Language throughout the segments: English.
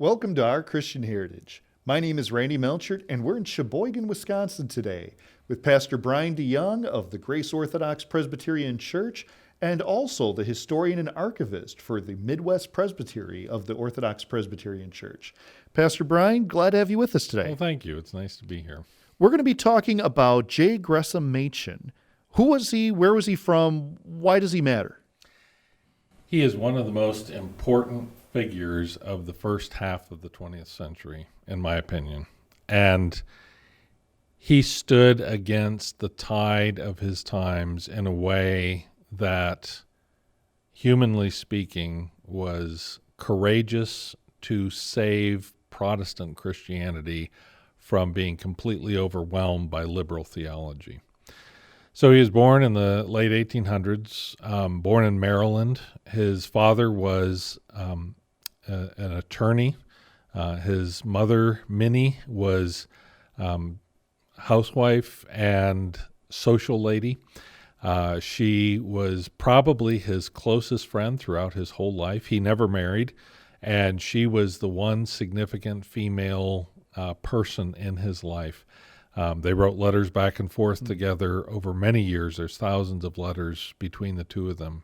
Welcome to Our Christian Heritage. My name is Randy Melchert, and we're in Sheboygan, Wisconsin today with Pastor Brian DeYoung of the Grace Orthodox Presbyterian Church and also the historian and archivist for the Midwest Presbytery of the Orthodox Presbyterian Church. Pastor Brian, glad to have you with us today. Well, thank you. It's nice to be here. We're going to be talking about J Gresham Machen. Who was he? Where was he from? Why does he matter? He is one of the most important figures of the first half of the 20th century, in my opinion. And he stood against the tide of his times in a way that, humanly speaking, was courageous to save Protestant Christianity from being completely overwhelmed by liberal theology. So he was born in the late 1800s, born in Maryland. His father was an attorney. His mother, Minnie, was housewife and social lady. She was probably his closest friend throughout his whole life. He never married, and she was the one significant female person in his life. They wrote letters back and forth together over many years. There's thousands of letters between the two of them.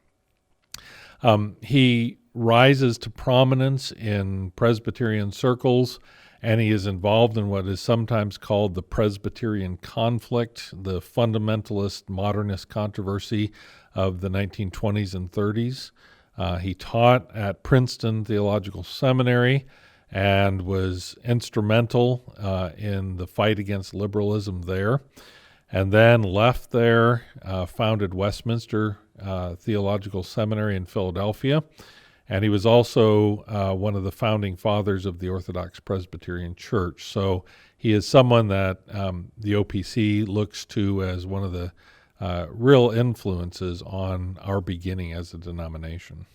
He rises to prominence in Presbyterian circles, and he is involved in what is sometimes called the Presbyterian conflict, the fundamentalist modernist controversy of the 1920s and 30s. He taught at Princeton Theological Seminary and was instrumental in the fight against liberalism there, and then left there, founded Westminster Theological Seminary in Philadelphia, and he was also one of the founding fathers of the Orthodox Presbyterian Church. So he is someone that the OPC looks to as one of the real influences on our beginning as a denomination.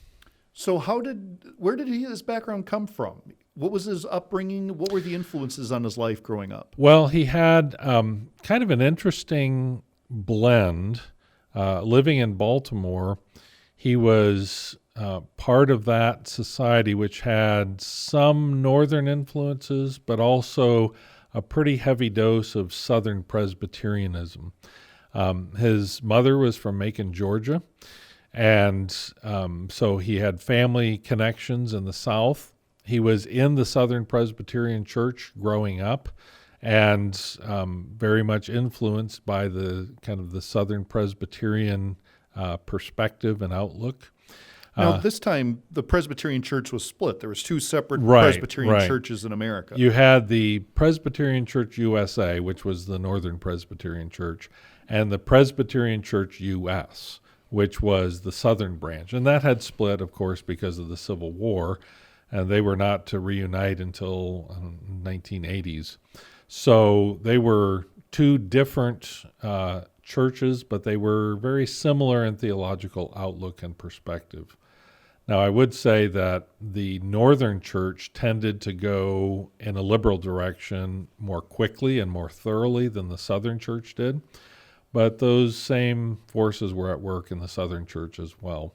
So where did his background come from? What was his upbringing? What were the influences on his life growing up? Well, he had kind of an interesting blend. Living in Baltimore, he was part of that society which had some northern influences, but also a pretty heavy dose of Southern Presbyterianism. His mother was from Macon, Georgia, and so he had family connections in the South. He was in the Southern Presbyterian Church growing up, and very much influenced by the kind of the Southern Presbyterian perspective and outlook. Now, this time, the Presbyterian Church was split. There was two separate Presbyterian churches in America. You had the Presbyterian Church USA, which was the Northern Presbyterian Church, and the Presbyterian Church US, which was the Southern branch. And that had split, of course, because of the Civil War, and they were not to reunite until 1980s. So they were two different churches, but they were very similar in theological outlook and perspective. Now, I would say that the Northern Church tended to go in a liberal direction more quickly and more thoroughly than the Southern Church did, but those same forces were at work in the Southern Church as well.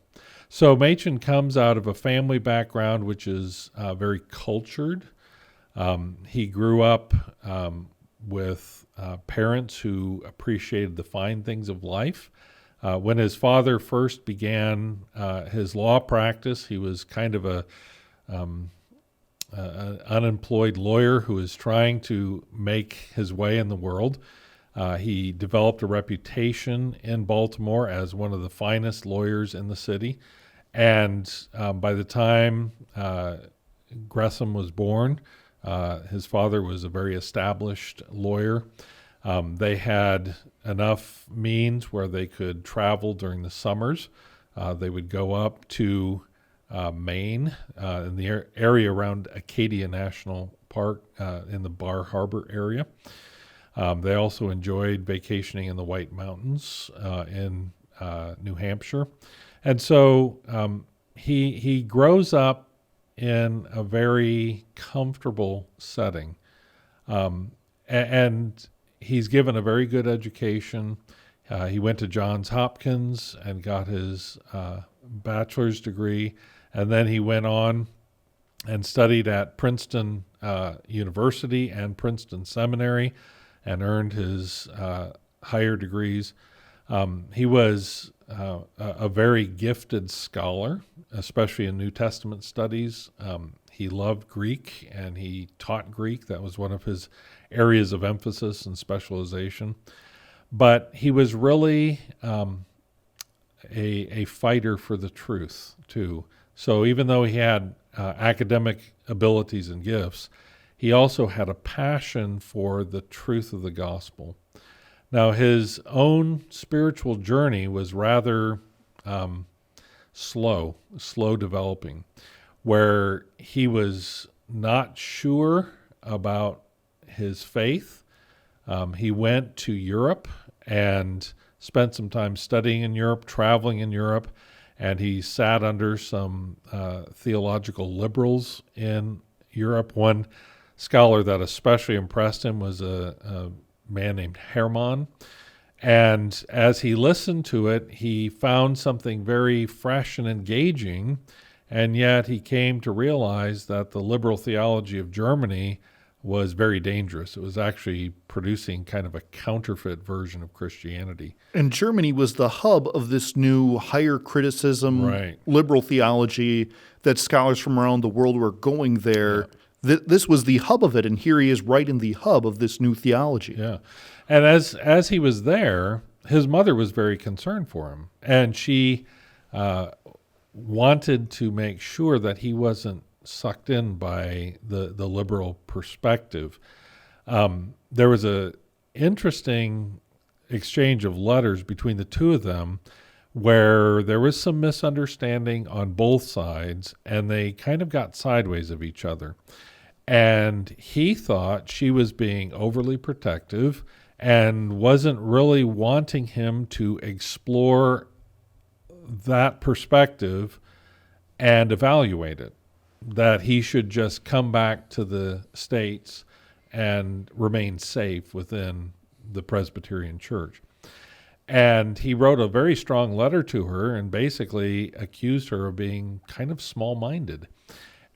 So Machen comes out of a family background which is very cultured. He grew up with parents who appreciated the fine things of life. When his father first began his law practice, he was kind of an unemployed lawyer who was trying to make his way in the world. He developed a reputation in Baltimore as one of the finest lawyers in the city. And by the time Gresham was born, his father was a very established lawyer. They had enough means where they could travel during the summers. They would go up to Maine, in the area around Acadia National Park, in the Bar Harbor area. They also enjoyed vacationing in the White Mountains in New Hampshire. And so he grows up in a very comfortable setting. And he's given a very good education. He went to Johns Hopkins and got his bachelor's degree, and then he went on and studied at Princeton University and Princeton Seminary and earned his higher degrees. He was a very gifted scholar, especially in New Testament studies. He loved Greek and he taught Greek. That was one of his areas of emphasis and specialization. But he was really a fighter for the truth, too. So even though he had academic abilities and gifts, he also had a passion for the truth of the gospel. Now, his own spiritual journey was rather slow developing, where he was not sure about his faith. He went to Europe and spent some time studying in Europe, traveling in Europe, and he sat under some theological liberals in Europe. One scholar that especially impressed him was a man named Hermann. And as he listened to it, he found something very fresh and engaging, and yet he came to realize that the liberal theology of Germany was very dangerous. It was actually producing kind of a counterfeit version of Christianity. And Germany was the hub of this new higher criticism, Right. liberal theology that scholars from around the world were going there. This was the hub of it, and here he is right in the hub of this new theology. Yeah. And as he was there, his mother was very concerned for him, and she wanted to make sure that he wasn't sucked in by the liberal perspective. There was a interesting exchange of letters between the two of them where there was some misunderstanding on both sides, and they kind of got sideways of each other. And he thought she was being overly protective and wasn't really wanting him to explore that perspective and evaluate it, that he should just come back to the States and remain safe within the Presbyterian Church. And he wrote a very strong letter to her and basically accused her of being kind of small-minded.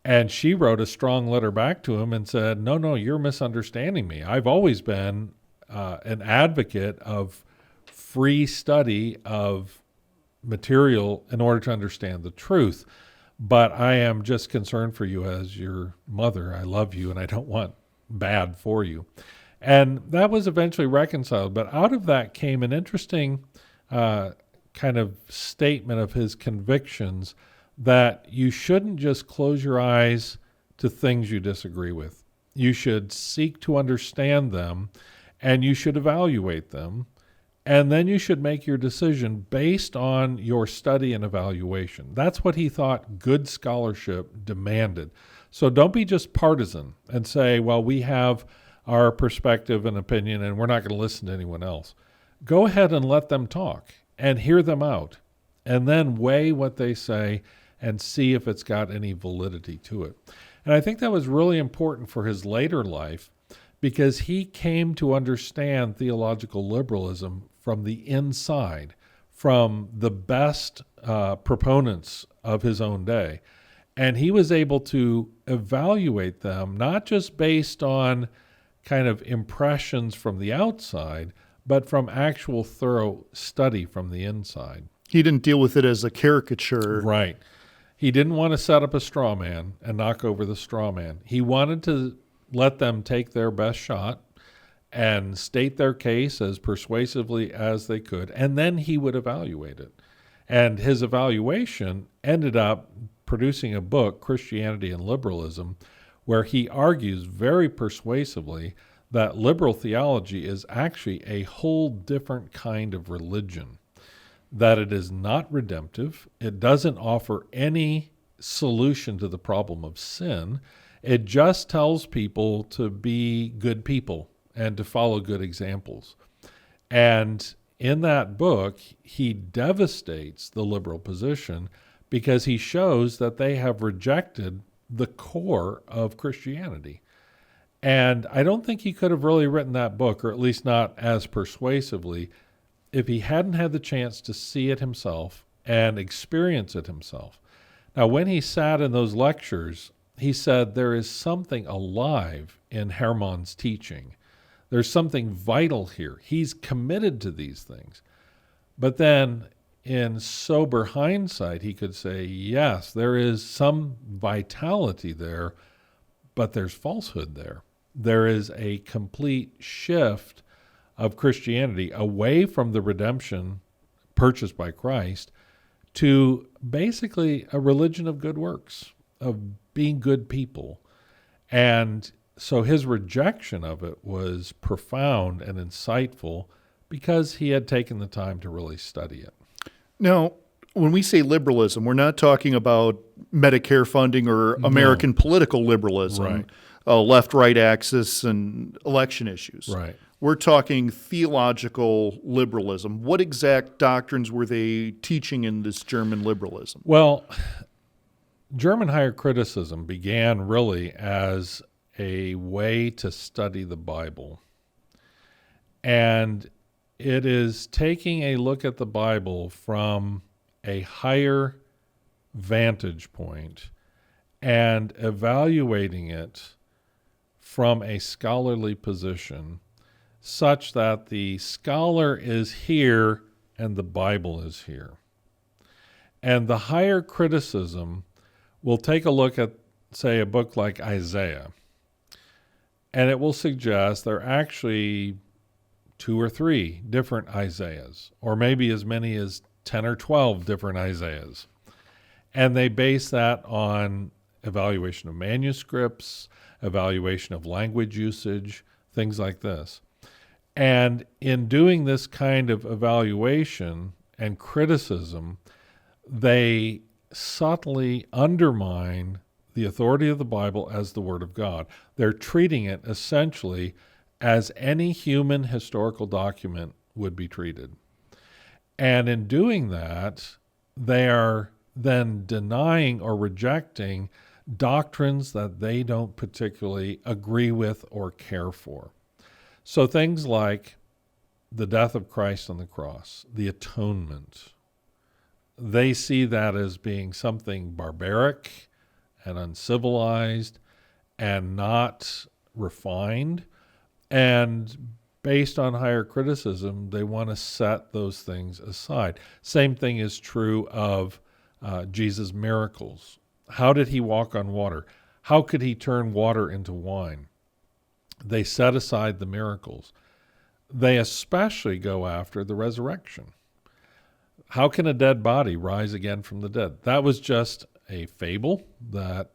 And she wrote a strong letter back to him and said, no, you're misunderstanding me. I've always been an advocate of free study of material in order to understand the truth. But I am just concerned for you as your mother. I love you and I don't want bad for you. And that was eventually reconciled. But out of that came an interesting kind of statement of his convictions that you shouldn't just close your eyes to things you disagree with. You should seek to understand them, and you should evaluate them, and then you should make your decision based on your study and evaluation. That's what he thought good scholarship demanded. So don't be just partisan and say, well, we have our perspective and opinion, and we're not going to listen to anyone else. Go ahead and let them talk and hear them out, and then weigh what they say and see if it's got any validity to it. And I think that was really important for his later life because he came to understand theological liberalism from the inside, from the best proponents of his own day. And he was able to evaluate them, not just based on kind of impressions from the outside, but from actual thorough study from the inside. He didn't deal with it as a caricature. Right. He didn't want to set up a straw man and knock over the straw man. He wanted to let them take their best shot and state their case as persuasively as they could, and then he would evaluate it. And his evaluation ended up producing a book, Christianity and Liberalism, where he argues very persuasively that liberal theology is actually a whole different kind of religion, that it is not redemptive, it doesn't offer any solution to the problem of sin, it just tells people to be good people and to follow good examples. And in that book, he devastates the liberal position because he shows that they have rejected the core of Christianity. And I don't think he could have really written that book, or at least not as persuasively, if he hadn't had the chance to see it himself and experience it himself. Now, when he sat in those lectures, he said there is something alive in Hermann's teaching. There's something vital here. He's committed to these things. But then in sober hindsight, he could say, yes, there is some vitality there, but there's falsehood there. There is a complete shift of Christianity away from the redemption purchased by Christ to basically a religion of good works, of being good people. And so his rejection of it was profound and insightful because he had taken the time to really study it. Now, when we say liberalism, we're not talking about Medicare funding or American political liberalism, Right. Left-right axis and election issues. Right. We're talking theological liberalism. What exact doctrines were they teaching in this German liberalism? Well, German higher criticism began really as a way to study the Bible. And it is taking a look at the Bible from a higher vantage point and evaluating it from a scholarly position such that the scholar is here and the Bible is here. And the higher criticism will take a look at, say, a book like Isaiah, and it will suggest there are actually 2 or 3 different Isaiahs, or maybe as many as 10 or 12 different Isaiahs. And they base that on evaluation of manuscripts, evaluation of language usage, things like this. And in doing this kind of evaluation and criticism, they subtly undermine the authority of the Bible as the Word of God. They're treating it essentially as any human historical document would be treated. And in doing that, they are then denying or rejecting doctrines that they don't particularly agree with or care for. So things like the death of Christ on the cross, the atonement, they see that as being something barbaric and uncivilized and not refined. And based on higher criticism, they want to set those things aside. Same thing is true of Jesus' miracles. How did he walk on water? How could he turn water into wine? They set aside the miracles. They especially go after the resurrection. How can a dead body rise again from the dead? That was just a fable that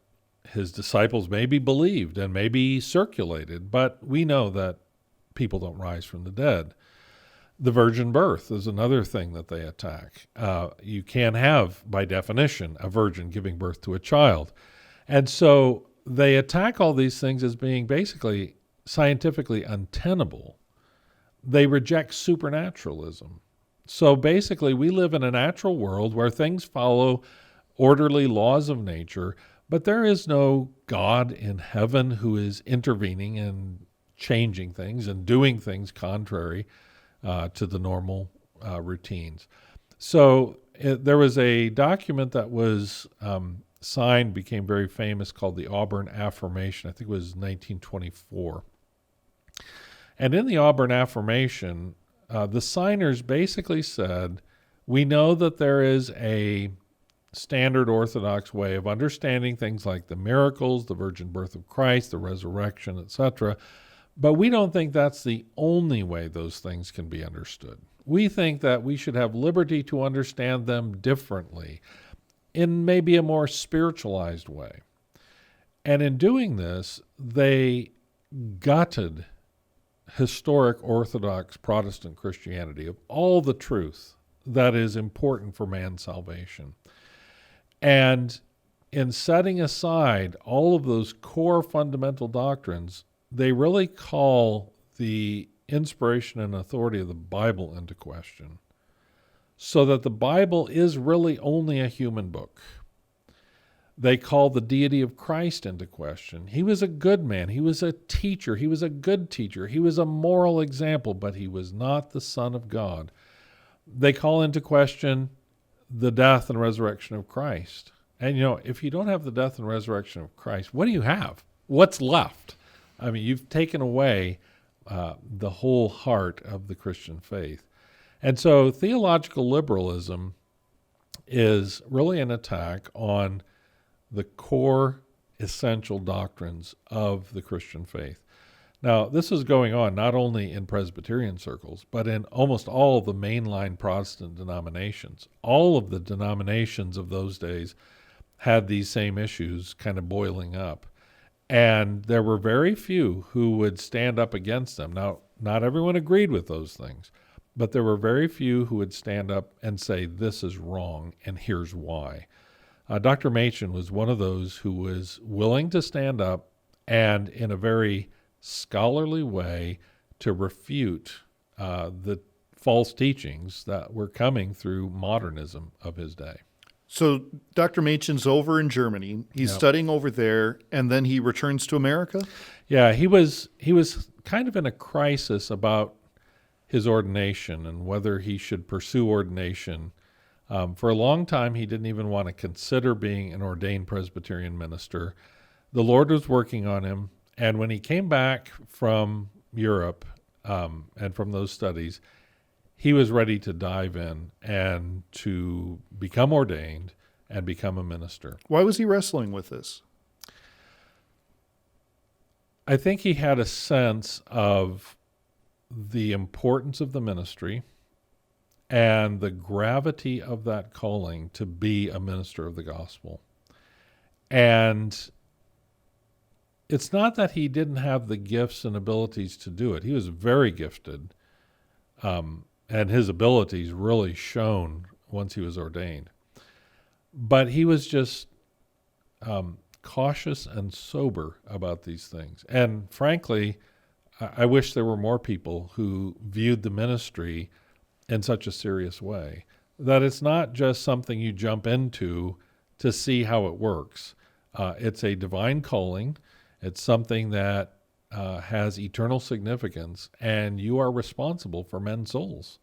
his disciples maybe believed and maybe circulated, but we know that people don't rise from the dead. The virgin birth is another thing that they attack. You can't have, by definition, a virgin giving birth to a child. And so they attack all these things as being basically scientifically untenable. They reject supernaturalism. So basically, we live in a natural world where things follow orderly laws of nature, but there is no God in heaven who is intervening and changing things and doing things contrary to the normal routines. So there was a document that was signed, became very famous, called the Auburn Affirmation. I think it was 1924. And in the Auburn Affirmation, the signers basically said, we know that there is a standard Orthodox way of understanding things like the miracles, the virgin birth of Christ, the resurrection, etc., but we don't think that's the only way those things can be understood. We think that we should have liberty to understand them differently, in maybe a more spiritualized way. And in doing this, they gutted historic Orthodox Protestant Christianity of all the truth that is important for man's salvation. And in setting aside all of those core fundamental doctrines, they really call the inspiration and authority of the Bible into question, so that the Bible is really only a human book. They call the deity of Christ into question. He was a good man. He was a teacher. He was a good teacher. He was a moral example, but he was not the Son of God. They call into question the death and resurrection of Christ And, if you don't have the death and resurrection of Christ, what do you have? What's left? I mean, you've taken away the whole heart of the Christian faith. And so theological liberalism is really an attack on the core essential doctrines of the Christian faith. Now, this is going on not only in Presbyterian circles, but in almost all of the mainline Protestant denominations. All of the denominations of those days had these same issues kind of boiling up. And there were very few who would stand up against them. Now, not everyone agreed with those things, but there were very few who would stand up and say, this is wrong, and here's why. Dr. Machen was one of those who was willing to stand up and, in a very scholarly way, to refute the false teachings that were coming through modernism of his day. So Dr. Machen's over in Germany. He's studying over there, and then he returns to America? Yeah, he was kind of in a crisis about his ordination and whether he should pursue ordination. For a long time, he didn't even want to consider being an ordained Presbyterian minister. The Lord was working on him, and when he came back from Europe and from those studies, he was ready to dive in and to become ordained and become a minister. Why was he wrestling with this? I think he had a sense of the importance of the ministry and the gravity of that calling to be a minister of the gospel. And it's not that he didn't have the gifts and abilities to do it. He was very gifted, and his abilities really shone once he was ordained. But he was just cautious and sober about these things. And frankly, I wish there were more people who viewed the ministry in such a serious way, that it's not just something you jump into to see how it works. It's a divine calling. It's something that has eternal significance, and you are responsible for men's souls.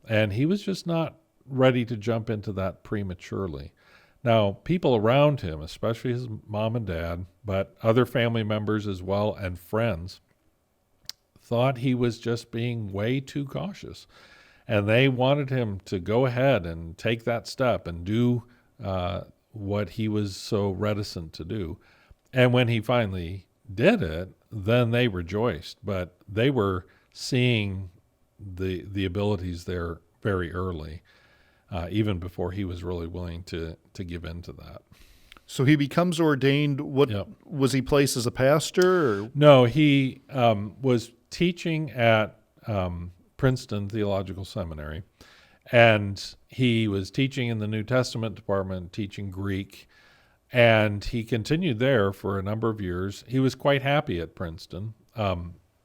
And he was just not ready to jump into that prematurely. Now, people around him, especially his mom and dad, but other family members as well and friends, thought he was just being way too cautious. And they wanted him to go ahead and take that step and do what he was so reticent to do. And when he finally did it, then they rejoiced. But they were seeing the abilities there very early, even before he was really willing to give in to that. So he becomes ordained. Was he placed as a pastor? Or? No, he was teaching at Princeton Theological Seminary, and he was teaching in the New Testament department, teaching Greek, and he continued there for a number of years. He was quite happy at Princeton.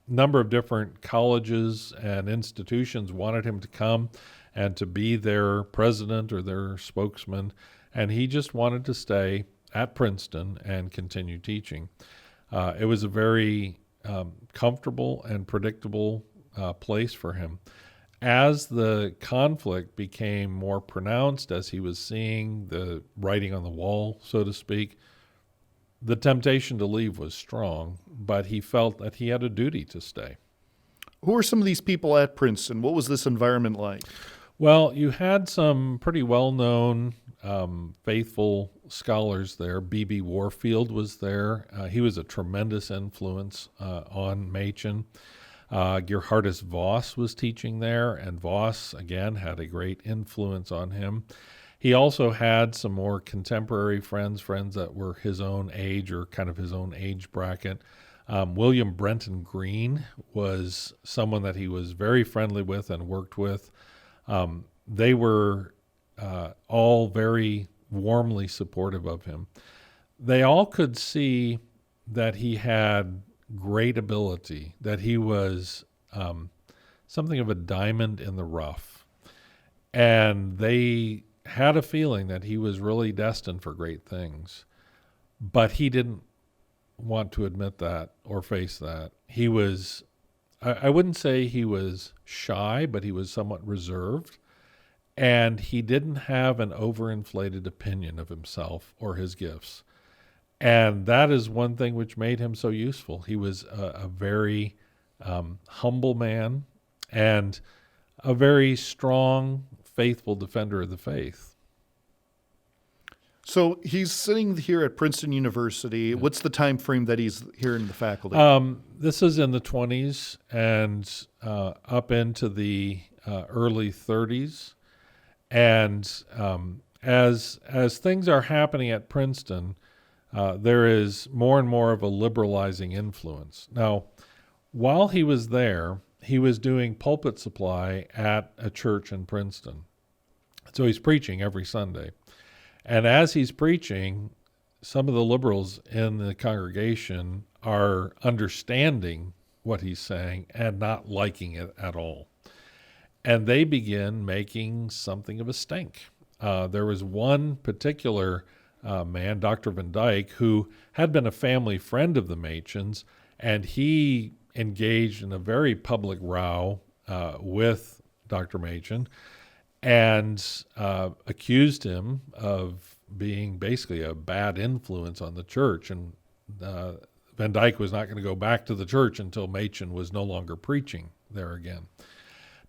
Number of different colleges and institutions wanted him to come and to be their president or their spokesman, and he just wanted to stay at Princeton and continue teaching. It was a very comfortable and predictable place for him. As the conflict became more pronounced, as he was seeing the writing on the wall, so to speak, the temptation to leave was strong, but he felt that he had a duty to stay. Who were some of these people at Princeton? What was this environment like? Well, you had some pretty well-known faithful scholars there. B.B. Warfield was there. He was a tremendous influence on Machen. Gerhardus Voss was teaching there, and Voss, again, had a great influence on him. He also had some more contemporary friends that were his own age or kind of his own age bracket. William Brenton Green was someone that he was very friendly with and worked with. They were all very warmly supportive of him. They all could see that he had great ability, that he was something of a diamond in the rough. And they had a feeling that he was really destined for great things. But he didn't want to admit that or face that. He was, I wouldn't say he was shy, but he was somewhat reserved. and he didn't have an overinflated opinion of himself or his gifts. And that is one thing which made him so useful. He was a very humble man and a very strong, faithful defender of the faith. So he's sitting here at Princeton University. What's the time frame that he's here in the faculty? This is in the 20s and up into the early 30s. And as things are happening at Princeton, there is more and more of a liberalizing influence. Now, while he was there, he was doing pulpit supply at a church in Princeton. So he's preaching every Sunday. And as he's preaching, some of the liberals in the congregation are understanding what he's saying and not liking it at all. And they begin making something of a stink. There was one particular man, Dr. Van Dyke, who had been a family friend of the Machens, and he engaged in a very public row with Dr. Machen and accused him of being basically a bad influence on the church. And Van Dyke was not going to go back to the church until Machen was no longer preaching there again.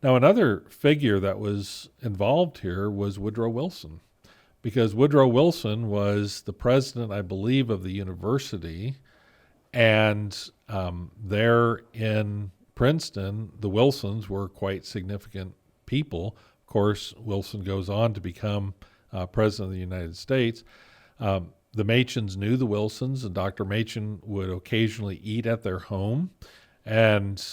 Now, another figure that was involved here was Woodrow Wilson, because Woodrow Wilson was the president, I believe, of the university, and there in Princeton, the Wilsons were quite significant people. Of course, Wilson goes on to become president of the United States. The Machens knew the Wilsons, and Dr. Machen would occasionally eat at their home and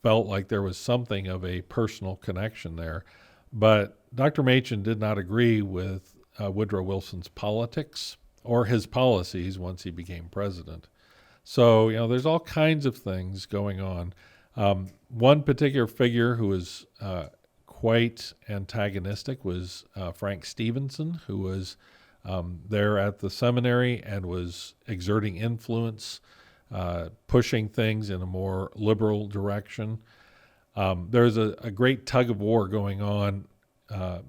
felt like there was something of a personal connection there. But Dr. Machen did not agree with Woodrow Wilson's politics or his policies once he became president. So, there's all kinds of things going on. One particular figure who was quite antagonistic was Frank Stevenson, who was there at the seminary and was exerting influence, pushing things in a more liberal direction. There's a great tug of war going on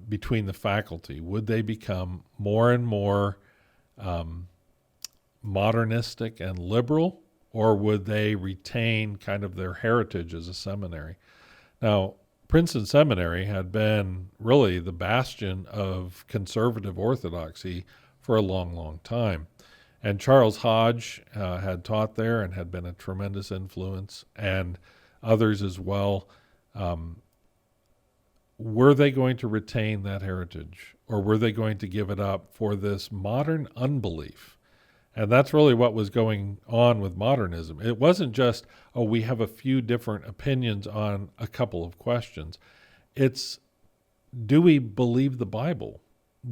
between the faculty. Would they become more and more modernistic and liberal, or would they retain kind of their heritage as a seminary? Now, Princeton Seminary had been really the bastion of conservative orthodoxy for a long, long time. And Charles Hodge had taught there and had been a tremendous influence, and others as well. Were they going to retain that heritage, or were they going to give it up for this modern unbelief? And that's really what was going on with modernism. It wasn't just, we have a few different opinions on a couple of questions. It's, do we believe the Bible?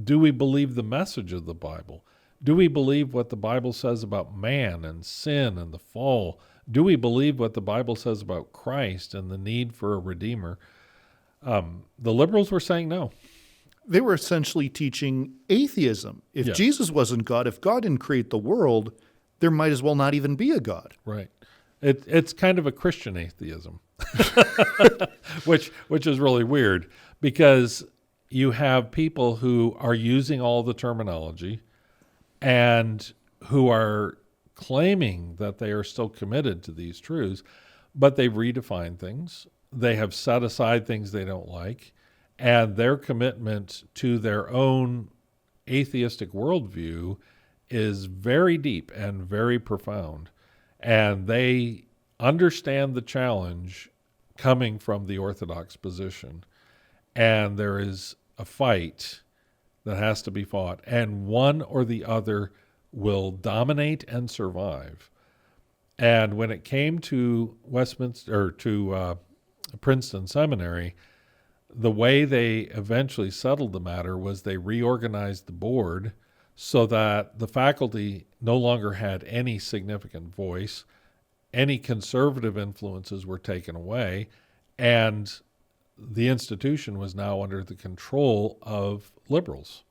Do we believe the message of the Bible? Do we believe what the Bible says about man and sin and the fall? Do we believe what the Bible says about Christ and the need for a Redeemer? The liberals were saying no. They were essentially teaching atheism. If Yes. Jesus wasn't God, if God didn't create the world, there might as well not even be a God. Right. It's kind of a Christian atheism, which is really weird, because you have people who are using all the terminology and who are claiming that they are still committed to these truths, but they've redefined things. They have set aside things they don't like, and their commitment to their own atheistic worldview is very deep and very profound. And they understand the challenge coming from the Orthodox position. And there is a fight that has to be fought, and one or the other will dominate and survive. And when it came to Princeton Seminary, the way they eventually settled the matter was they reorganized the board so that the faculty no longer had any significant voice. Any conservative influences were taken away, and the institution was now under the control of liberals.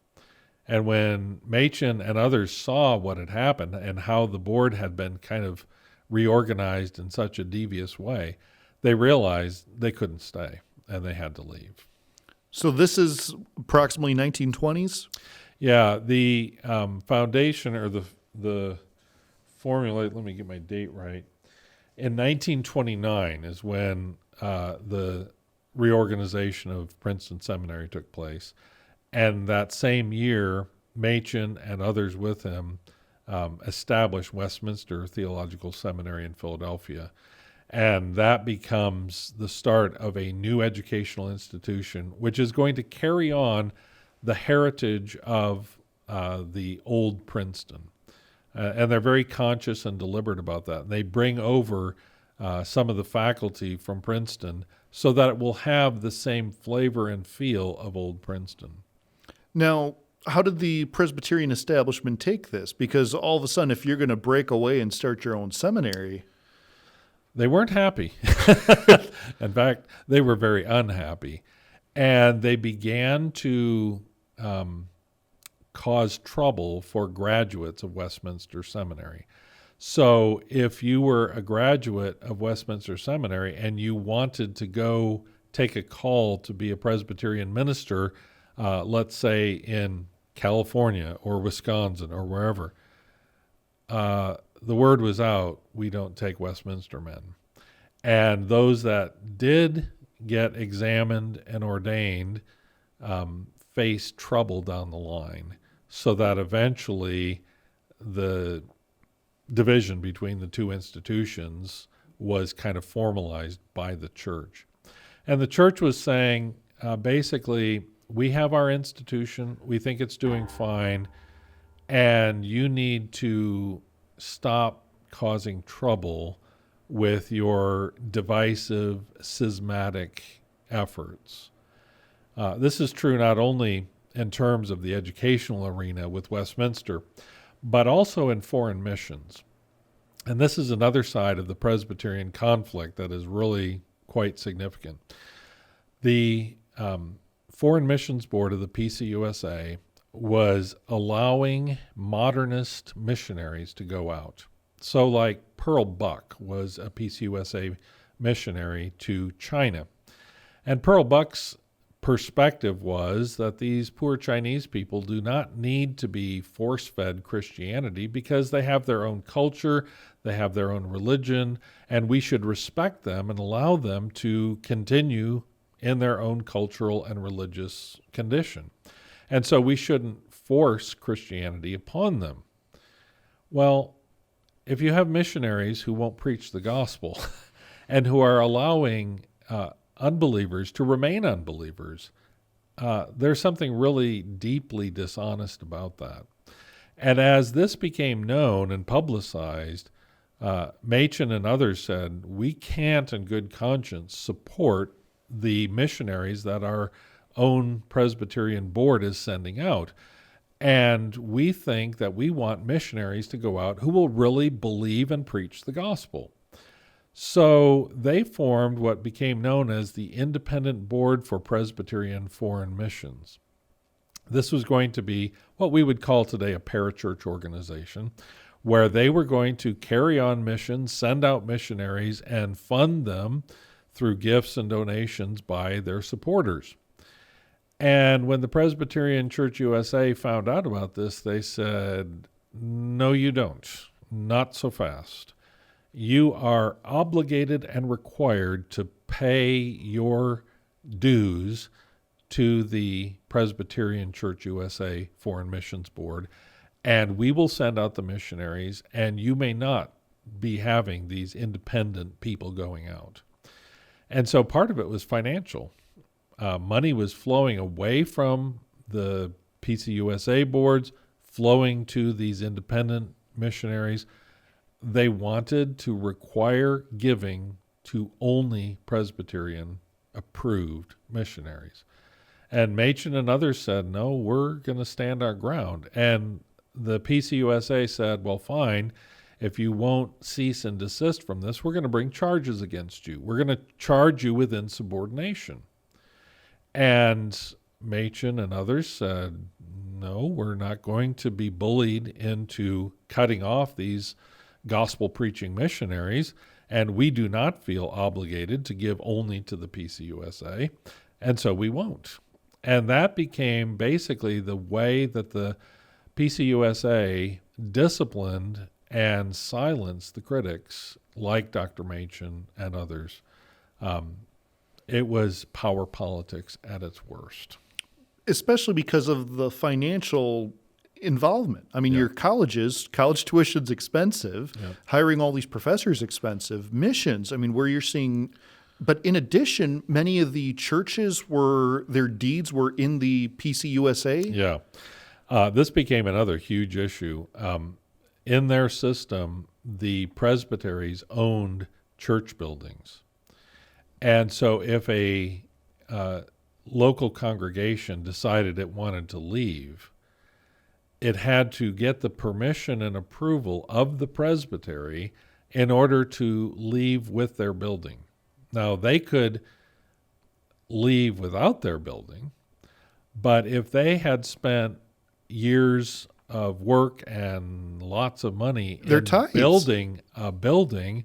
And when Machen and others saw what had happened and how the board had been kind of reorganized in such a devious way, they realized they couldn't stay and they had to leave. So this is approximately 1920s? Yeah, the foundation or the formula, let me get my date right. In 1929 is when the reorganization of Princeton Seminary took place. And that same year, Machen and others with him established Westminster Theological Seminary in Philadelphia. And that becomes the start of a new educational institution, which is going to carry on the heritage of the old Princeton. And they're very conscious and deliberate about that. They bring over some of the faculty from Princeton so that it will have the same flavor and feel of old Princeton. Now, how did the Presbyterian Establishment take this? Because all of a sudden, if you're going to break away and start your own seminary... They weren't happy. In fact, they were very unhappy. And they began to cause trouble for graduates of Westminster Seminary. So if you were a graduate of Westminster Seminary and you wanted to go take a call to be a Presbyterian minister, let's say in California or Wisconsin or wherever, the word was out, we don't take Westminster men. And those that did get examined and ordained faced trouble down the line, so that eventually the division between the two institutions was kind of formalized by the church. And the church was saying, basically, we have our institution, we think it's doing fine, and you need to stop causing trouble with your divisive, schismatic efforts. This is true not only in terms of the educational arena with Westminster, but also in foreign missions. And this is another side of the Presbyterian conflict that is really quite significant. The Foreign Missions Board of the PCUSA was allowing modernist missionaries to go out. So like Pearl Buck was a PCUSA missionary to China. And Pearl Buck's perspective was that these poor Chinese people do not need to be force-fed Christianity because they have their own culture, they have their own religion, and we should respect them and allow them to continue in their own cultural and religious condition. And so we shouldn't force Christianity upon them. Well, if you have missionaries who won't preach the gospel and who are allowing unbelievers to remain unbelievers, there's something really deeply dishonest about that. And as this became known and publicized, Machen and others said, we can't in good conscience support the missionaries that our own Presbyterian board is sending out. And we think that we want missionaries to go out who will really believe and preach the gospel. So they formed what became known as the Independent Board for Presbyterian Foreign Missions. This was going to be what we would call today a parachurch organization, where they were going to carry on missions, send out missionaries, and fund them through gifts and donations by their supporters. And when the Presbyterian Church USA found out about this, they said, no, you don't. Not so fast. You are obligated and required to pay your dues to the Presbyterian Church USA Foreign Missions Board, and we will send out the missionaries, and you may not be having these independent people going out. And so part of it was financial. Money was flowing away from the PCUSA boards, flowing to these independent missionaries. They wanted to require giving to only Presbyterian-approved missionaries. And Machen and others said, no, we're going to stand our ground. And the PCUSA said, well, fine, if you won't cease and desist from this, we're going to bring charges against you. We're going to charge you with insubordination. And Machen and others said, no, we're not going to be bullied into cutting off these gospel-preaching missionaries, and we do not feel obligated to give only to the PCUSA, and so we won't. And that became basically the way that the PCUSA disciplined and silenced the critics like Dr. Machen and others. It was power politics at its worst. Especially because of the financial involvement. I mean, Yeah. your colleges, college tuition's expensive, Yeah. hiring all these professors expensive, missions, I mean, where you're seeing, but in addition, many of the churches their deeds were in the PCUSA. Yeah. This became another huge issue. In their system, the presbyteries owned church buildings. And so if a local congregation decided it wanted to leave, it had to get the permission and approval of the presbytery in order to leave with their building. Now, they could leave without their building, but if they had spent years of work and lots of money Their in tithes. building a building,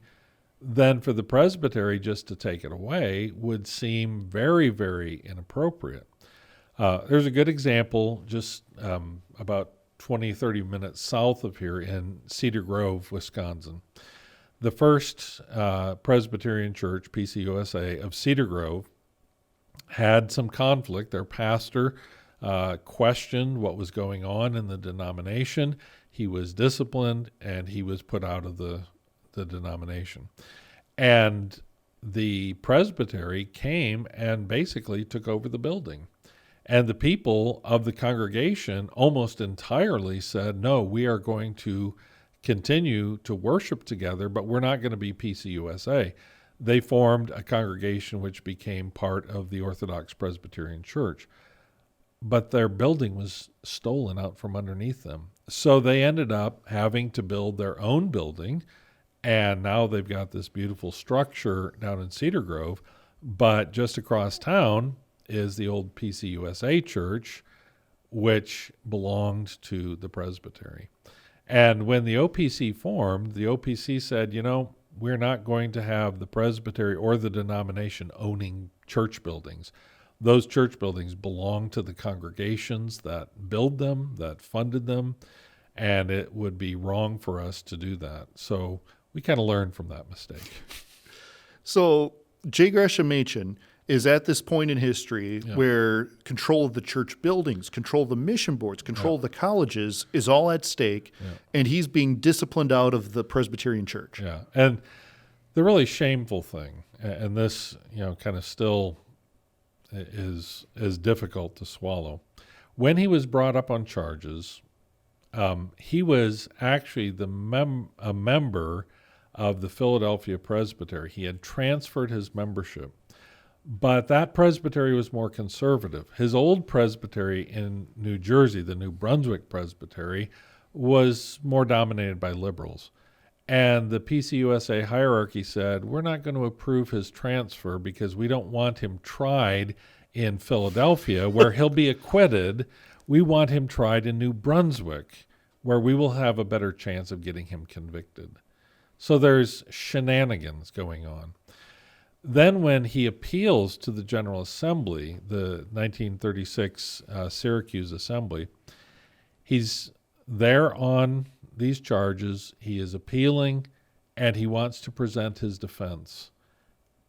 then for the presbytery just to take it away would seem very, very inappropriate. There's a good example just about 20, 30 minutes south of here in Cedar Grove, Wisconsin. The first Presbyterian Church, PCUSA, of Cedar Grove had some conflict. Their pastor questioned what was going on in the denomination. He was disciplined, and he was put out of the denomination. And the presbytery came and basically took over the building. And the people of the congregation almost entirely said, no, we are going to continue to worship together, but we're not going to be PCUSA. They formed a congregation which became part of the Orthodox Presbyterian Church. But their building was stolen out from underneath them. So they ended up having to build their own building, and now they've got this beautiful structure down in Cedar Grove. But just across town is the old PCUSA church, which belonged to the presbytery. And when the OPC formed, the OPC said, we're not going to have the presbytery or the denomination owning church buildings. Those church buildings belong to the congregations that build them, that funded them, and it would be wrong for us to do that. So we kind of learned from that mistake. So J Gresham Machen is at this point in history where control of the church buildings, control of the mission boards, control of the colleges is all at stake, and he's being disciplined out of the Presbyterian Church. Yeah, and the really shameful thing, and this kind of still is difficult to swallow, when he was brought up on charges, he was actually a member of the Philadelphia Presbytery. He had transferred his membership. But that presbytery was more conservative. His old presbytery in New Jersey, the New Brunswick Presbytery, was more dominated by liberals. And the PCUSA hierarchy said, we're not going to approve his transfer because we don't want him tried in Philadelphia where he'll be acquitted. We want him tried in New Brunswick where we will have a better chance of getting him convicted. So there's shenanigans going on. Then when he appeals to the General Assembly, the 1936 Syracuse Assembly, he's there on these charges. He is appealing, and he wants to present his defense.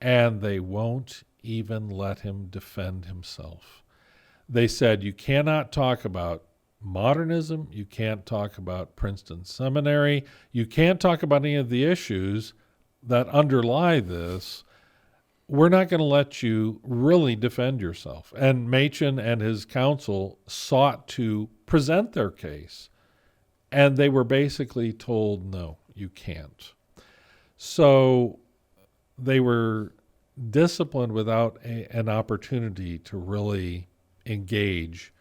And they won't even let him defend himself. They said, you cannot talk about modernism. You can't talk about Princeton Seminary. You can't talk about any of the issues that underlie this. We're not going to let you really defend yourself. And Machen and his counsel sought to present their case, and they were basically told, no, you can't. So they were disciplined without an opportunity to really engage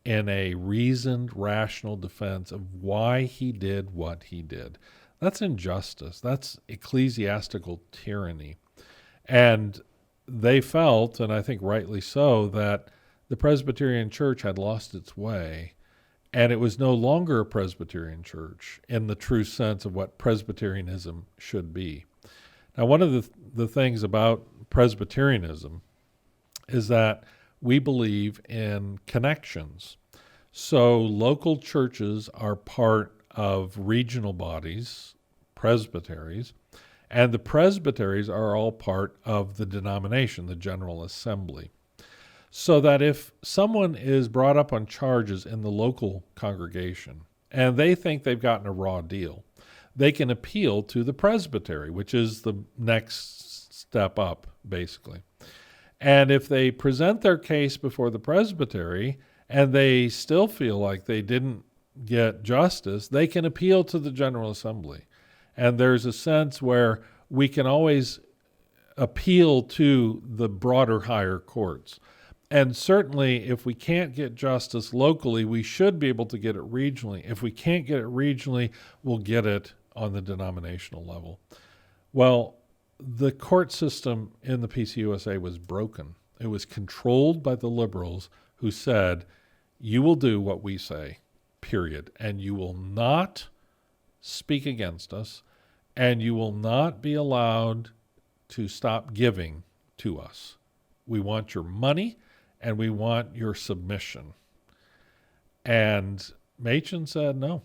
in a reasoned, rational defense of why he did what he did. That's injustice. That's ecclesiastical tyranny. And they felt, and I think rightly so, that the Presbyterian Church had lost its way, and it was no longer a Presbyterian church in the true sense of what Presbyterianism should be. Now, one of the things about Presbyterianism is that we believe in connections. So local churches are part of regional bodies, presbyteries, and the presbyteries are all part of the denomination, the General Assembly. So that if someone is brought up on charges in the local congregation and they think they've gotten a raw deal, they can appeal to the presbytery, which is the next step up, basically. And if they present their case before the presbytery and they still feel like they didn't get justice, they can appeal to the General Assembly. And there's a sense where we can always appeal to the broader higher courts. And certainly, if we can't get justice locally, we should be able to get it regionally. If we can't get it regionally, we'll get it on the denominational level. Well, the court system in the PCUSA was broken. It was controlled by the liberals who said, you will do what we say, period. And you will not speak against us, and you will not be allowed to stop giving to us. We want your money, and we want your submission. And Machen said, no,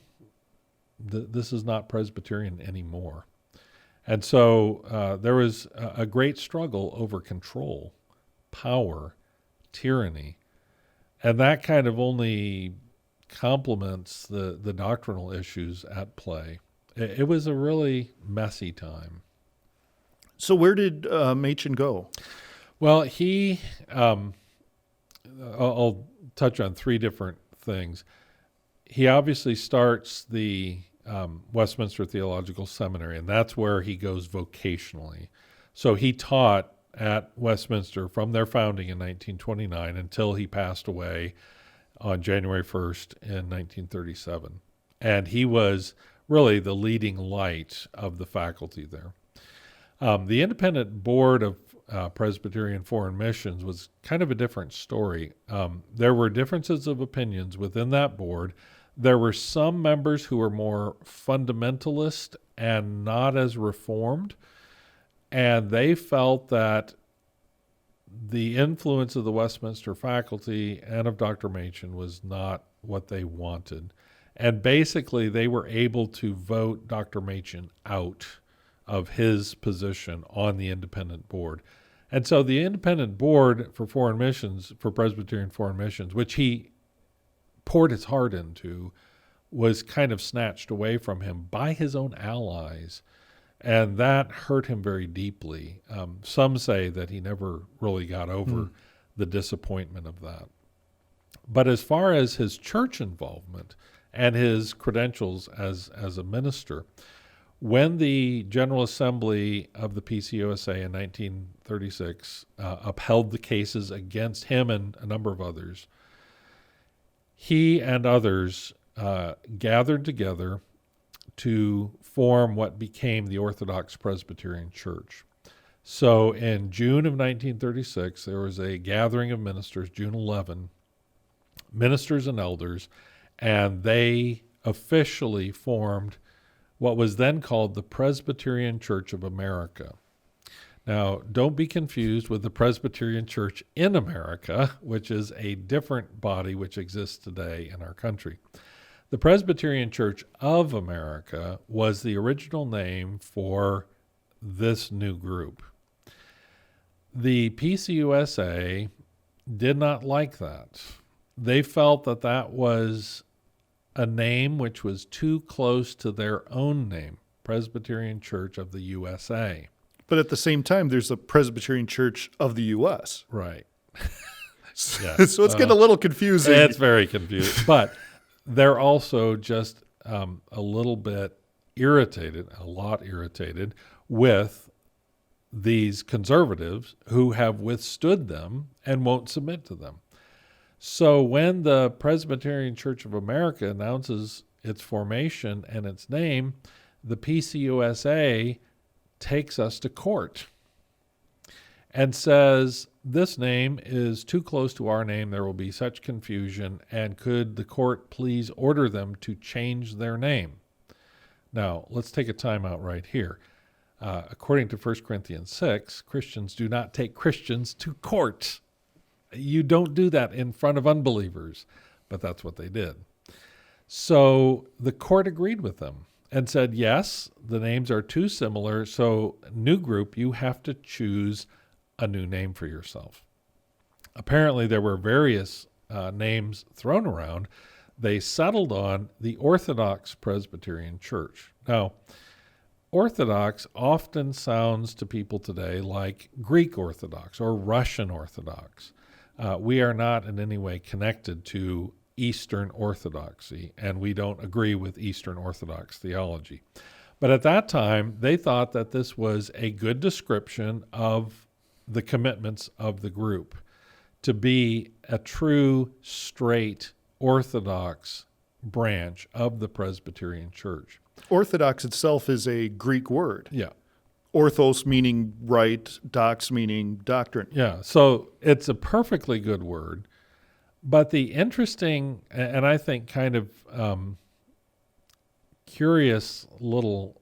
this is not Presbyterian anymore. And so there was a great struggle over control, power, tyranny, and that kind of only complements the doctrinal issues at play. It was a really messy time. So where did Machen go? Well, I'll touch on three different things. He obviously starts the Westminster Theological Seminary, and that's where he goes vocationally. So he taught at Westminster from their founding in 1929 until he passed away on January 1st in 1937. And he was really the leading light of the faculty there. The independent board of Presbyterian Foreign Missions was kind of a different story. There were differences of opinions within that board. There were some members who were more fundamentalist and not as reformed, and they felt that the influence of the Westminster faculty and of Dr. Machen was not what they wanted. And basically, they were able to vote Dr. Machen out of his position on the independent board. And so the independent board for foreign missions, for Presbyterian Foreign Missions, which he poured his heart into, was kind of snatched away from him by his own allies. And that hurt him very deeply. Some say that he never really got over the disappointment of that. But as far as his church involvement and his credentials as a minister, when the General Assembly of the PCUSA in 1936 upheld the cases against him and a number of others, he and others gathered together to form what became the Orthodox Presbyterian Church. So in June of 1936, there was a gathering of ministers, June 11, ministers and elders, and they officially formed what was then called the Presbyterian Church of America. Now, don't be confused with the Presbyterian Church in America, which is a different body which exists today in our country. The Presbyterian Church of America was the original name for this new group. The PCUSA did not like that. They felt that that was a name which was too close to their own name, Presbyterian Church of the USA. But at the same time, there's a Presbyterian Church of the U.S. Right. Yes. So it's getting a little confusing. It's very confusing. But they're also just a little bit irritated, a lot irritated, with these conservatives who have withstood them and won't submit to them. So when the Presbyterian Church of America announces its formation and its name, the PCUSA takes us to court and says, this name is too close to our name, there will be such confusion, and could the court please order them to change their name? Now, let's take a time out right here. According to 1 Corinthians 6, Christians do not take Christians to court. You don't do that in front of unbelievers, but that's what they did. So the court agreed with them and said, yes, the names are too similar. So new group, you have to choose a new name for yourself. Apparently there were various names thrown around. They settled on the Orthodox Presbyterian Church. Now, Orthodox often sounds to people today like Greek Orthodox or Russian Orthodox. We are not in any way connected to Eastern Orthodoxy, and we don't agree with Eastern Orthodox theology. But at that time, they thought that this was a good description of the commitments of the group to be a true, straight, Orthodox branch of the Presbyterian Church. Orthodox itself is a Greek word. Yeah. Orthos meaning right, dox meaning doctrine. Yeah, so it's a perfectly good word. But the interesting, and I think kind of curious little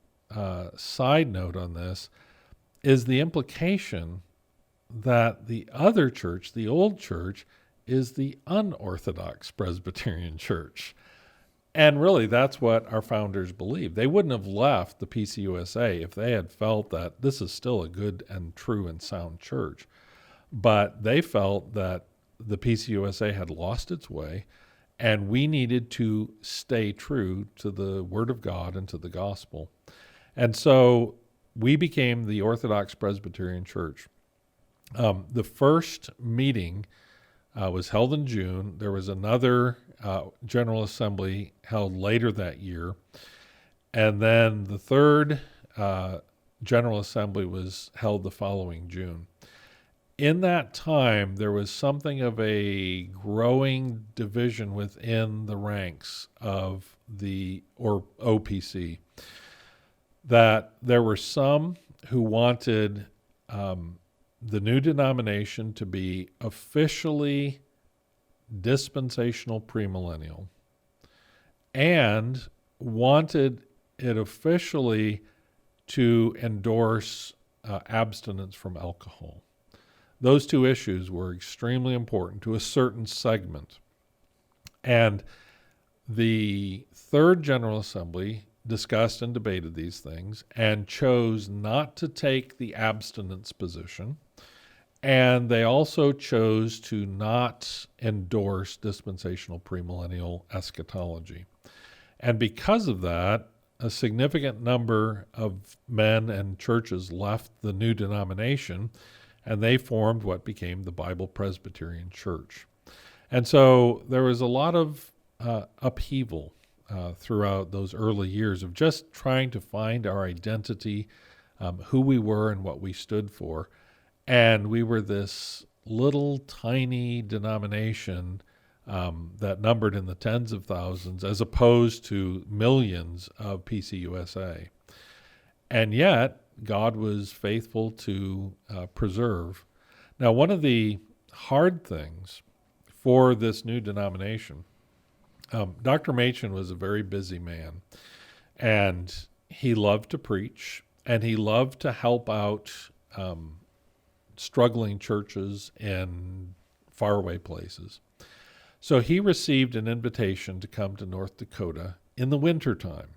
side note on this is the implication that the other church, the old church, is the unorthodox Presbyterian Church. And really, that's what our founders believed. They wouldn't have left the PCUSA if they had felt that this is still a good and true and sound church. But they felt that the PCUSA had lost its way, and we needed to stay true to the Word of God and to the gospel. And so we became the Orthodox Presbyterian Church. The first meeting was held in June. There was another General Assembly held later that year. And then the third General Assembly was held the following June. In that time, there was something of a growing division within the ranks of the OPC, that there were some who wanted the new denomination to be officially dispensational premillennial and wanted it officially to endorse abstinence from alcohol. Those two issues were extremely important to a certain segment. And the Third General Assembly discussed and debated these things and chose not to take the abstinence position. And they also chose to not endorse dispensational premillennial eschatology. And because of that, a significant number of men and churches left the new denomination, and they formed what became the Bible Presbyterian Church. And so there was a lot of upheaval throughout those early years of just trying to find our identity, who we were and what we stood for. And we were this little tiny denomination that numbered in the tens of thousands as opposed to millions of PCUSA. And yet, God was faithful to preserve. Now, one of the hard things for this new denomination, Dr. Machen was a very busy man, and he loved to preach, and he loved to help out struggling churches in faraway places. So he received an invitation to come to North Dakota in the wintertime.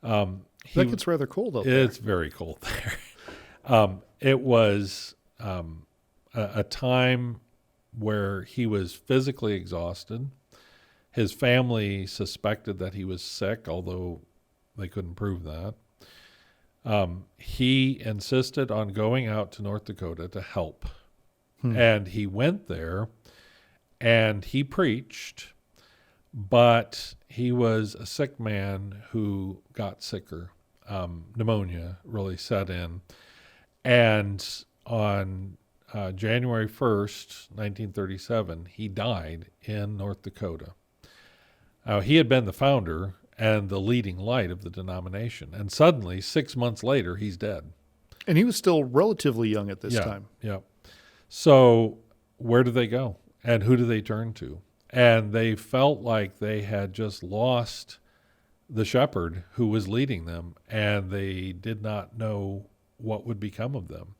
That gets rather cold out there. It's very cold there. It was a time where he was physically exhausted. His family suspected that he was sick, although they couldn't prove that. He insisted on going out to North Dakota to help. And he went there and he preached, but he was a sick man who got sicker. Pneumonia really set in. And on January 1st, 1937, he died in North Dakota. He had been the founder and the leading light of the denomination. And suddenly, 6 months later, he's dead. And he was still relatively young at this time. Yeah. So where do they go? And who do they turn to? And they felt like they had just lost the shepherd who was leading them, and they did not know what would become of them.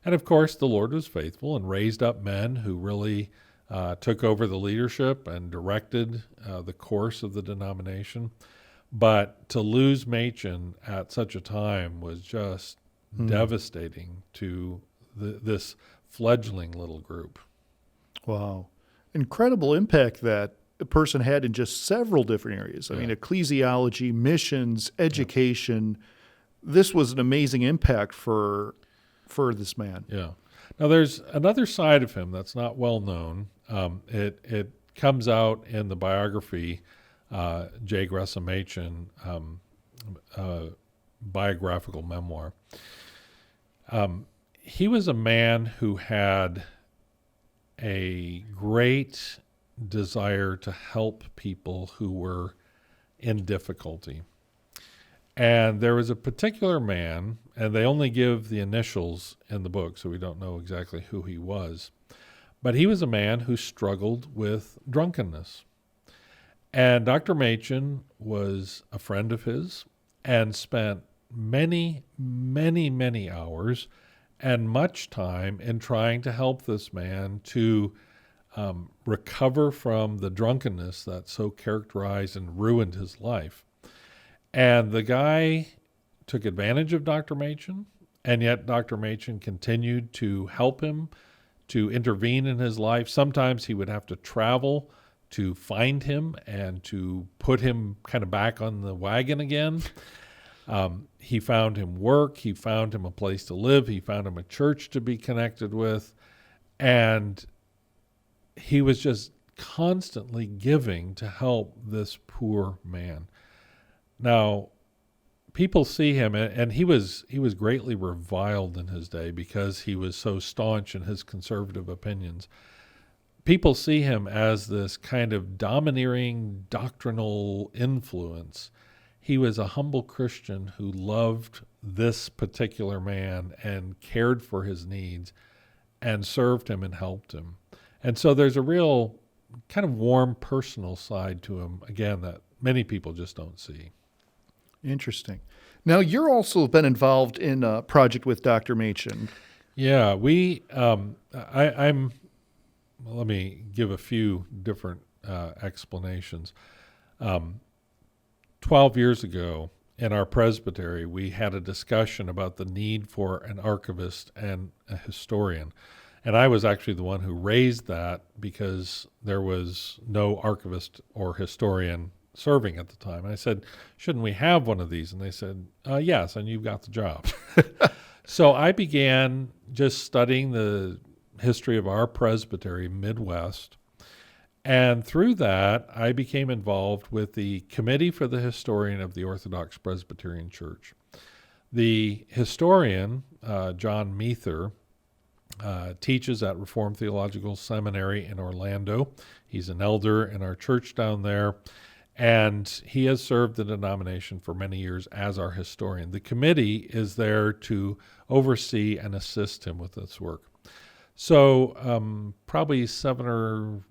And of course, the Lord was faithful and raised up men who really took over the leadership and directed the course of the denomination. But to lose Machen at such a time was just devastating to this fledgling little group. Wow. Incredible impact that a person had in just several different areas. I mean, ecclesiology, missions, education. This was an amazing impact for this man. Yeah. Now, there's another side of him that's not well known. It comes out in the biography, J Gresham Machen, biographical memoir. He was a man who had a great desire to help people who were in difficulty. And there was a particular man, and they only give the initials in the book, so we don't know exactly who he was. But he was a man who struggled with drunkenness. And Dr. Machen was a friend of his and spent many, many, many hours and much time in trying to help this man to recover from the drunkenness that so characterized and ruined his life. And the guy took advantage of Dr. Machen, and yet Dr. Machen continued to help him, to intervene in his life. Sometimes he would have to travel to find him and to put him kind of back on the wagon again. He found him work. He found him a place to live. He found him a church to be connected with. And he was just constantly giving to help this poor man. Now, people see him, and he was greatly reviled in his day because he was so staunch in his conservative opinions. People see him as this kind of domineering doctrinal influence. He was a humble Christian who loved this particular man and cared for his needs and served him and helped him. And so there's a real kind of warm personal side to him, again, that many people just don't see. Interesting. Now, you're also been involved in a project with Dr. Machen. Yeah, let me give a few different explanations. 12 years ago in our presbytery, we had a discussion about the need for an archivist and a historian. And I was actually the one who raised that because there was no archivist or historian serving at the time. And I said, shouldn't we have one of these? And they said, yes, and you've got the job. So I began just studying the history of our presbytery, Midwest. And through that, I became involved with the Committee for the Historian of the Orthodox Presbyterian Church. The historian, John Mather, teaches at Reformed Theological Seminary in Orlando. He's an elder in our church down there, and he has served the denomination for many years as our historian. The committee is there to oversee and assist him with this work. So probably 6 or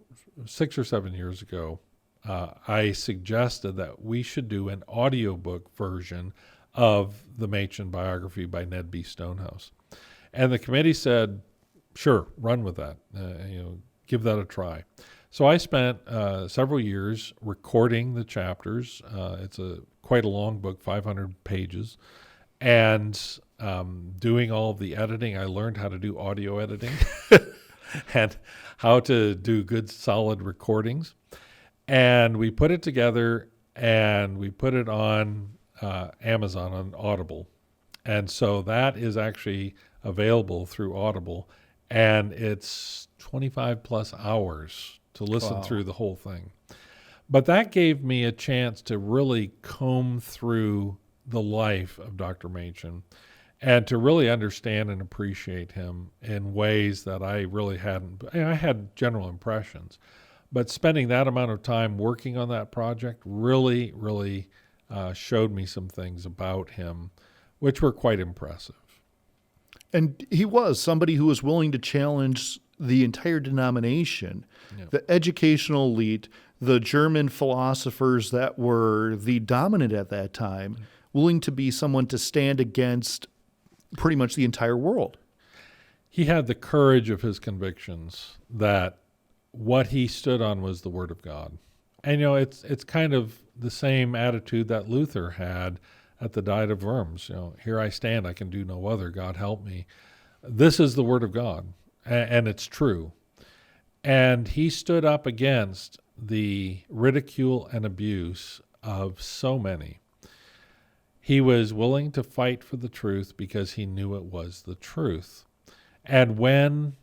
7 years ago, I suggested that we should do an audiobook version of the Machen biography by Ned B. Stonehouse. And the committee said, sure, run with that, give that a try. So I spent several years recording the chapters. It's quite a long book, 500 pages, and doing all of the editing. I learned how to do audio editing and how to do good, solid recordings. And we put it together, and we put it on Amazon, on Audible. And so that is actually available through Audible, and it's 25 plus hours to listen through the whole thing. But that gave me a chance to really comb through the life of Dr. Machen and to really understand and appreciate him in ways that I really hadn't. I had general impressions, but spending that amount of time working on that project really, really showed me some things about him which were quite impressive. And he was somebody who was willing to challenge the entire denomination, the educational elite, the German philosophers that were the dominant at that time, willing to be someone to stand against pretty much the entire world. he had the courage of his convictions that what he stood on was the Word of God. And, it's kind of the same attitude that Luther had at the Diet of Worms. Here I stand, I can do no other, God help me. This is the Word of God, and it's true. And he stood up against the ridicule and abuse of so many. He was willing to fight for the truth because he knew it was the truth. And when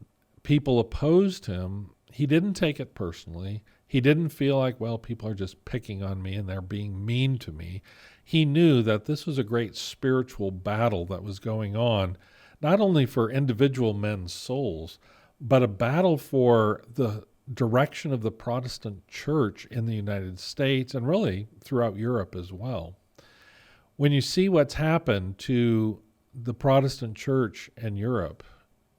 people opposed him, he didn't take it personally. He didn't feel like, well, people are just picking on me and they're being mean to me. He knew that this was a great spiritual battle that was going on, not only for individual men's souls, but a battle for the direction of the Protestant church in the United States and really throughout Europe as well. When you see what's happened to the Protestant church in Europe,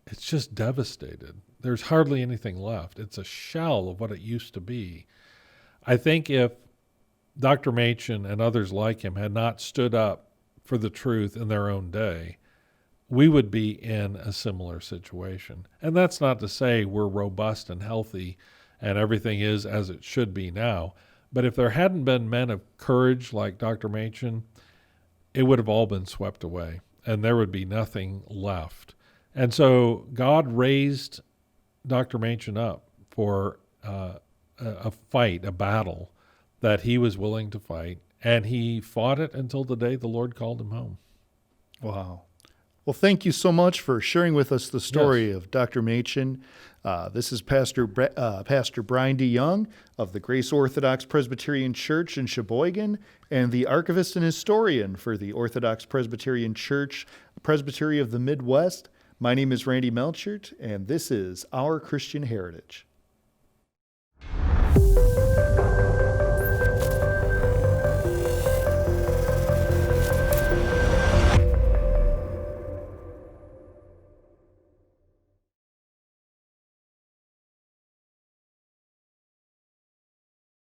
it's just devastated. There's hardly anything left. It's a shell of what it used to be. I think if Dr. Machen and others like him had not stood up for the truth in their own day, we would be in a similar situation. And that's not to say we're robust and healthy and everything is as it should be now. But if there hadn't been men of courage like Dr. Machen, it would have all been swept away and there would be nothing left. And so God raised Dr. Machen up for a fight, a battle that he was willing to fight, and he fought it until the day the Lord called him home. Wow. Well, thank you so much for sharing with us the story of Dr. Machen. This is Pastor Brian DeYoung of the Grace Orthodox Presbyterian Church in Sheboygan and the archivist and historian for the Orthodox Presbyterian Church, Presbytery of the Midwest. My name is Randy Melchert, and this is Our Christian Heritage.